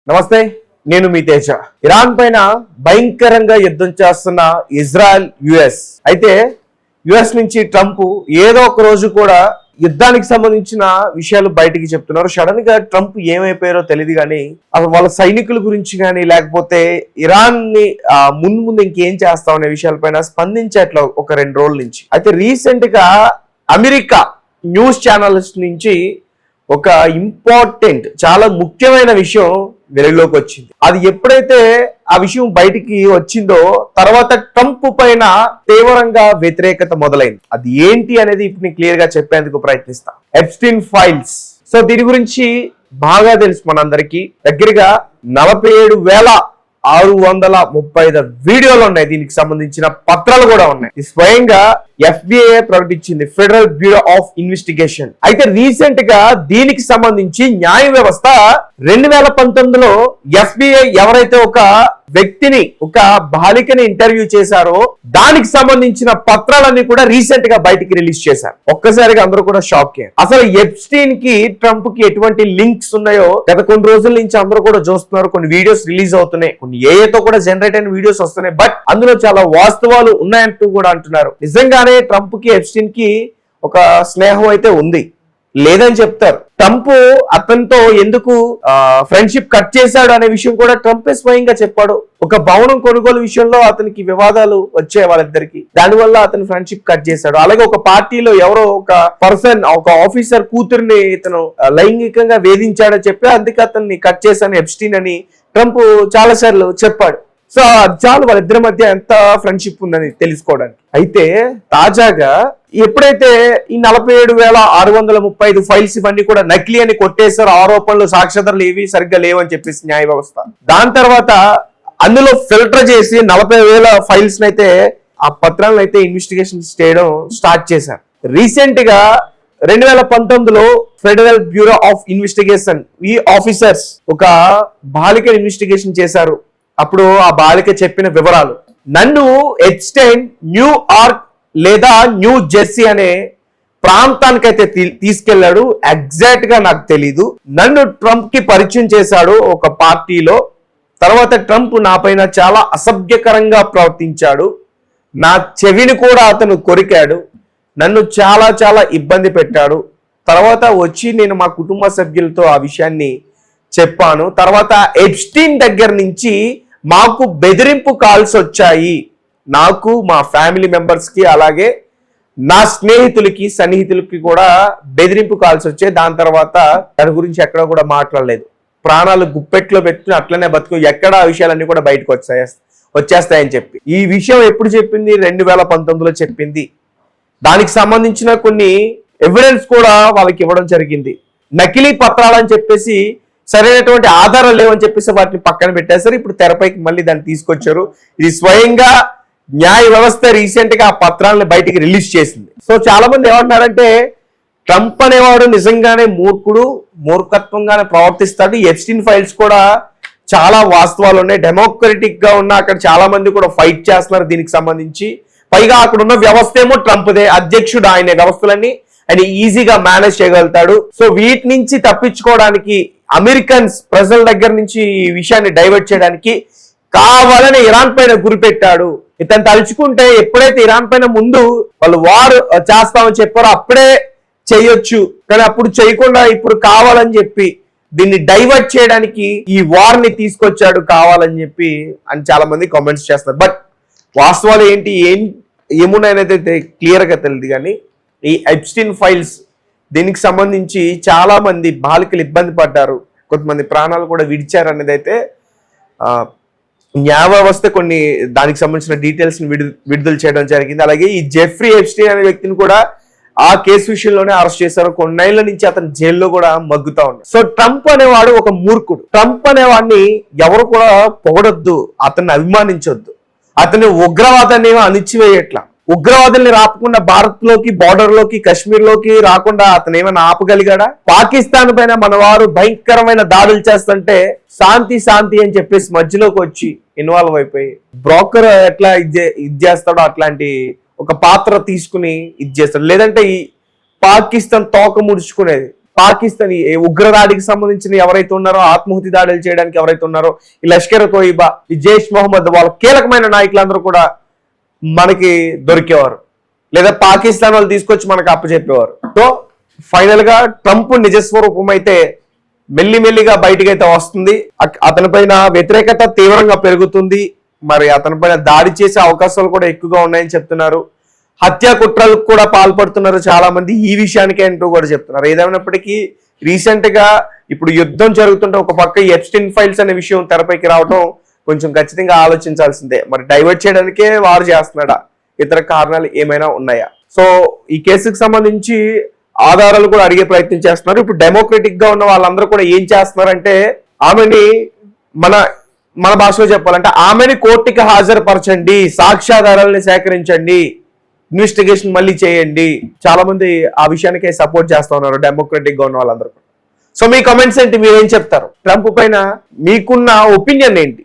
నమస్తే, నేను మీ తేజ. ఇరాన్ పైన భయంకరంగా యుద్ధం చేస్తున్న ఇజ్రాయెల్ యుఎస్. అయితే యుఎస్ నుంచి ట్రంప్ ఏదో ఒక రోజు కూడా యుద్ధానికి సంబంధించిన విషయాలు బయటికి చెప్తున్నారు. సడన్ గా ట్రంప్ ఏమైపోయారో తెలియదు కానీ అసలు వాళ్ళ సైనికుల గురించి కానీ లేకపోతే ఇరాన్ ని ముందు ఇంకేం చేస్తాం అనే విషయాలపైన స్పందించేట్లా ఒక 2 రోజుల నుంచి. అయితే రీసెంట్ గా అమెరికా న్యూస్ ఛానల్స్ నుంచి ఒక ఇంపార్టెంట్ చాలా ముఖ్యమైన విషయం వెలుగులోకి వచ్చింది. అది ఎప్పుడైతే ఆ విషయం బయటికి వచ్చిందో తర్వాత ట్రంప్ పైన తీవ్రంగా వ్యతిరేకత మొదలైంది. అది ఏంటి అనేది ఇప్పుడు నేను క్లియర్ గా చెప్పేందుకు ప్రయత్నిస్తా. Epstein files. సో దీని గురించి బాగా తెలుసు మనందరికీ. దగ్గరగా 47,635 వీడియోలు ఉన్నాయి. దీనికి సంబంధించిన పత్రాలు కూడా ఉన్నాయి. స్వయంగా FBI ప్రకటించింది, ఫెడరల్ బ్యూరో ఆఫ్ ఇన్వెస్టిగేషన్. అయితే రీసెంట్ గా దీనికి సంబంధించి న్యాయ వ్యవస్థ 2019లో FBI ఎవరైతే ఒక వ్యక్తిని, ఒక బాలికని ఇంటర్వ్యూ చేశారో దానికి సంబంధించిన పత్రాలన్నీ కూడా రీసెంట్ గా బయటికి రిలీజ్ చేశారు. ఒక్కసారిగా అందరూ కూడా షాక్ అయ్యారు. అసలు ఎప్స్టీన్ కి ట్రంప్ కి ఎటువంటి లింక్స్ ఉన్నాయో గత కొన్ని రోజుల నుంచి అందరూ కూడా చూస్తున్నారు. కొన్ని వీడియోస్ రిలీజ్ అవుతున్నాయి, కొన్ని ఏఐతో కూడా జనరేట్ అయిన వీడియోస్ వస్తున్నాయి. బట్ అందులో చాలా వాస్తవాలు ఉన్నాయంటూ కూడా అంటున్నారు. నిజంగానే ట్రంప్ కి ఎప్స్టీన్ కి ఒక స్నేహం అయితే ఉంది, లేదని చెప్తారు. ట్రంప్ అతనితో ఎందుకు ఫ్రెండ్షిప్ కట్ చేశాడు అనే విషయం కూడా ట్రంపే స్వయంగా చెప్పాడు. ఒక భవనం కొనుగోలు విషయంలో అతనికి వివాదాలు వచ్చాయి వాళ్ళిద్దరికి, దానివల్ల అతను ఫ్రెండ్షిప్ కట్ చేశాడు. అలాగే ఒక పార్టీలో ఎవరో ఒక పర్సన్, ఒక ఆఫీసర్ కూతుర్ని ఇతను లైంగికంగా వేధించాడని చెప్పి అందుకే అతన్ని కట్ చేశాను ఎప్స్టీన్ అని ట్రంప్ చాలా సార్లు చెప్పాడు. సో అది చాలు వాళ్ళిద్దరి మధ్య ఎంత ఫ్రెండ్షిప్ ఉందని తెలుసుకోవడానికి. అయితే తాజాగా ఎప్పుడైతే ఈ 47,635 ఫైల్స్ ఇవన్నీ కూడా నకిలీ అని కొట్టేశారు, ఆరోపణలు సాక్ష్యాధారాలు ఏవి సరిగ్గా లేవని చెప్పేసి న్యాయ వ్యవస్థ, దాని తర్వాత అందులో ఫిల్టర్ చేసి 40,000 ఫైల్స్ అయితే ఆ పత్రాలను అయితే ఇన్వెస్టిగేషన్ చేయడం స్టార్ట్ చేశారు. రీసెంట్ గా 2019లో ఫెడరల్ బ్యూరో ఆఫ్ ఇన్వెస్టిగేషన్ ఈ ఆఫీసర్స్ ఒక బాలిక ఇన్వెస్టిగేషన్ చేశారు. అప్పుడు ఆ బాలిక చెప్పిన వివరాలు, నన్ను ఎప్స్టైన్ న్యూయార్క్ లేదా న్యూ జెర్సీ అనే ప్రాంతానికైతే తీసుకెళ్లాడు. ఎగ్జాక్ట్ గా నాకు తెలీదు. నన్ను ట్రంప్ కి పరిచయం చేశాడు ఒక పార్టీలో. తర్వాత ట్రంప్ నా పైన చాలా అసభ్యకరంగా ప్రవర్తించాడు. నా చెవిని కూడా అతను కొరికాడు. నన్ను చాలా చాలా ఇబ్బంది పెట్టాడు. తర్వాత వచ్చి నేను మా కుటుంబ సభ్యులతో ఆ విషయాన్ని చెప్పాను. తర్వాత ఎప్స్టీన్ దగ్గర నుంచి మాకు బెదిరింపు కాల్స్ వచ్చాయి. నాకు, మా ఫ్యామిలీ మెంబర్స్ కి, అలాగే నా స్నేహితులకి, సన్నిహితులకి కూడా బెదిరింపు కాల్స్ వచ్చాయి. దాని తర్వాత దాని గురించి ఎక్కడ కూడా మాట్లాడలేదు. ప్రాణాలు గుప్పెట్లో పెట్టుకుని అట్లనే బతుకు, ఎక్కడ ఆ విషయాలన్నీ కూడా బయటకు వచ్చేస్తాయని చెప్పి. ఈ విషయం ఎప్పుడు చెప్పింది? 2019లో చెప్పింది. దానికి సంబంధించిన కొన్ని ఎవిడెన్స్ కూడా వాళ్ళకి ఇవ్వడం జరిగింది. నకిలీ పత్రాలని చెప్పేసి సరైనటువంటి ఆధారాలు లేవని చెప్పేసి వాటిని పక్కన పెట్టేశారు. ఇప్పుడు తెరపైకి మళ్ళీ దాన్ని తీసుకొచ్చారు. ఇది స్వయంగా న్యాయ వ్యవస్థ రీసెంట్ గా ఆ పత్రాలను బయటికి రిలీజ్ చేసింది. సో చాలా మంది ఏమంటున్నారంటే ట్రంప్ అనేవాడు నిజంగానే మూర్ఖత్వంగానే ప్రవర్తిస్తాడు. ఎప్స్టీన్ ఫైల్స్ కూడా చాలా వాస్తవాలు ఉన్నాయి. డెమోక్రటిక్ గా ఉన్న అక్కడ చాలా మంది కూడా ఫైట్ చేస్తున్నారు దీనికి సంబంధించి. పైగా అక్కడ ఉన్న వ్యవస్థ ఏమో ట్రంప్దే, అధ్యక్షుడు ఆయన, వ్యవస్థలన్నీ ఆయన ఈజీగా మేనేజ్ చేయగలుగుతాడు. సో వీటి నుంచి తప్పించుకోవడానికి అమెరికన్స్ ప్రజల దగ్గర నుంచి ఈ విషయాన్ని డైవర్ట్ చేయడానికి కావాలని ఇరాన్ పైన గురిపెట్టాడు. ఇతను తలుచుకుంటే ఎప్పుడైతే ఇరాన్ పైన ముందు వాళ్ళు వార్ చేస్తామని చెప్పారో అప్పుడే చేయొచ్చు, కానీ అప్పుడు చేయకుండా ఇప్పుడు కావాలని చెప్పి దీన్ని డైవర్ట్ చేయడానికి ఈ వార్ ని తీసుకొచ్చాడు కావాలని చెప్పి అని చాలా మంది కామెంట్స్ చేస్తారు. బట్ వాస్తవాలు ఏంటి ఏమున్నాయనేది క్లియర్ గా తెలియదు. కానీ ఈ ఎప్స్టీన్ ఫైల్స్ దీనికి సంబంధించి చాలా మంది బాలికలు ఇబ్బంది పడ్డారు, కొంతమంది ప్రాణాలు కూడా విడిచారు అనేది అయితే న్యాయ వ్యవస్థ కొన్ని దానికి సంబంధించిన డీటెయిల్స్ ని విడుదల చేయడం జరిగింది. అలాగే ఈ జెఫ్రీ ఎప్స్టీన్ అనే వ్యక్తిని కూడా ఆ కేసు విషయంలోనే అరెస్ట్ చేశారు. కొన్నేళ్ల నుంచి అతను జైల్లో కూడా మగ్గుతా ఉన్నాడు. సో ట్రంప్ అనేవాడు ఒక మూర్ఖుడు. ట్రంప్ అనేవాడిని ఎవరు కూడా పొగడొద్దు, అతన్ని అభిమానించొద్దు. అతని ఉగ్రవాదాన్ని అణిచివేయట్లా. ఉగ్రవాదుల్ని రాకుండా భారత్ లోకి, బార్డర్ లోకి, కాశ్మీర్ లోకి రాకుండా అతను ఏమైనా ఆపగలిగాడా? పాకిస్తాన్ పైన మన వారు భయంకరమైన దాడులు చేస్తుంటే శాంతి శాంతి అని చెప్పేసి మధ్యలోకి వచ్చి ఇన్వాల్వ్ అయిపోయి బ్రోకర్ ఎట్లా ఇది చేస్తాడో అట్లాంటి ఒక పాత్ర తీసుకుని ఇది చేస్తాడు. లేదంటే ఈ పాకిస్తాన్ తోక ముడుచుకునేది, పాకిస్తాన్ ఈ ఉగ్రదాడికి సంబంధించిన ఎవరైతే ఉన్నారో, ఆత్మహత్య దాడులు చేయడానికి ఎవరైతే ఉన్నారో, ఈ లష్కర్ తోయిబా, ఈ జైష్ మొహమ్మద్, వాళ్ళ కీలకమైన నాయకులందరూ కూడా మనకి దొరికేవారు, లేదా పాకిస్తాన్ వాళ్ళు తీసుకొచ్చి మనకు అప్పచెప్పేవారు. సో ఫైనల్ గా ట్రంప్ నిజస్వరూపం అయితే మెల్లిమెల్లిగా బయటకైతే వస్తుంది. అతనిపైన వ్యతిరేకత తీవ్రంగా పెరుగుతుంది. మరి అతనిపైన దాడి చేసే అవకాశాలు కూడా ఎక్కువగా ఉన్నాయని చెప్తున్నారు. హత్యా కుట్రలకు కూడా పాల్పడుతున్నారు చాలా మంది ఈ విషయానికే అంటూ కూడా చెప్తున్నారు. ఏదైనప్పటికీ రీసెంట్ గా ఇప్పుడు యుద్ధం జరుగుతుంటే ఒక పక్క ఎప్స్టీన్ ఫైల్స్ అనే విషయం తెరపైకి రావడం కొంచెం ఖచ్చితంగా ఆలోచించాల్సిందే. మరి డైవర్ట్ చేయడానికే వారు చేస్తున్నాడా, ఇతర కారణాలు ఏమైనా ఉన్నాయా? సో ఈ కేసుకు సంబంధించి ఆధారాలు కూడా అడిగే ప్రయత్నం చేస్తున్నారు. ఇప్పుడు డెమోక్రటిక్ గా ఉన్న వాళ్ళందరూ కూడా ఏం చేస్తున్నారంటే, ఆమెని మన భాషలో చెప్పాలంటే ఆమెని కోర్టుకి హాజరుపరచండి, సాక్ష్యాధారాలని సేకరించండి, ఇన్వెస్టిగేషన్ మళ్ళీ చేయండి. చాలా మంది ఆ విషయానికే సపోర్ట్ చేస్తా ఉన్నారు డెమోక్రటిక్ గా ఉన్న వాళ్ళందరూ. సో మీ కమెంట్స్ ఏంటి, మీరేం చెప్తారు? ట్రంప్ పైన మీకున్న ఒపీనియన్ ఏంటి?